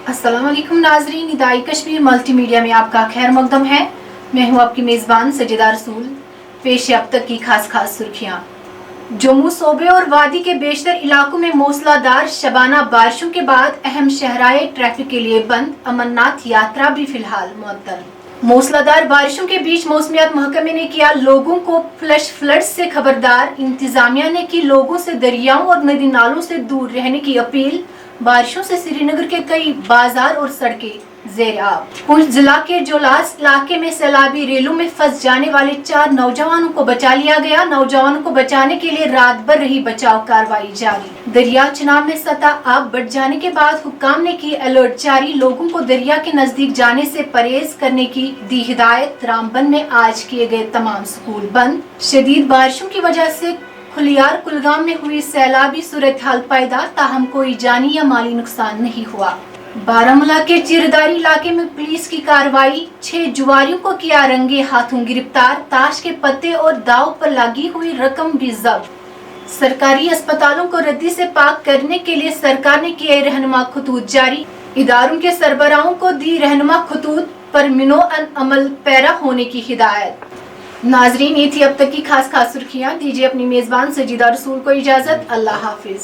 अस्सलाम वालेकुम नाजरीन, निदाई कश्मीर मल्टी मीडिया में आपका खैर मकदम है। मैं हूँ आपकी मेज़बान सजीदा रसूल। पेश अब तक की खास सुर्खियाँ। जम्मू सूबे और वादी के बेशतर इलाकों में मूसलाधार शबाना बारिशों के बाद अहम शहराए ट्रैफिक के लिए बंद। अमरनाथ यात्रा भी फिलहाल मुअत्तल। मूसलाधार बारिशों के बीच मौसमियात महकमे ने किया लोगों को फ्लैश फ्लड से खबरदार। इंतजामिया ने की लोगों से दरियाओं और नदी नालों से दूर रहने की अपील। बारिशों से श्रीनगर के कई बाजार और सड़कें ज़ेर आब। पुंछ जिला के जोलास इलाके में सैलाबी रेलों में फंस जाने वाले 4 नौजवानों को बचा लिया गया। नौजवानों को बचाने के लिए रात भर रही बचाव कार्रवाई जारी। दरिया चिनाब में सतह अब बढ़ जाने के बाद हुक्काम ने की अलर्ट जारी। लोगों को दरिया के नजदीक जाने से परहेज करने की दी हिदायत। रामबन में आज किए गए तमाम स्कूल बंद। शदीद बारिशों की वजह से खुलियार कुलगाम में हुई सैलाबी सूरत हाल पैदा, ताहम कोई जानी या माली नुकसान नहीं हुआ। बारामूला के चिरदारी इलाके में पुलिस की कार्रवाई। 6 जुआरियों को किया रंगे हाथों गिरफ्तार। ताश के पत्ते और दाव पर लगी हुई रकम भी जब्त। सरकारी अस्पतालों को रद्दी से पाक करने के लिए सरकार ने किए रहनुमा खतूत जारी। इदारों के सरबराहों को दी रहनुमा खतूत पर मिनो अमल पैरा होने की हिदायत। नाजरीन, ये थी अब तक की खास सुर्खियाँ। दीजिए अपनी मेज़बान सजीदा रसूल को इजाज़त। अल्लाह हाफिज।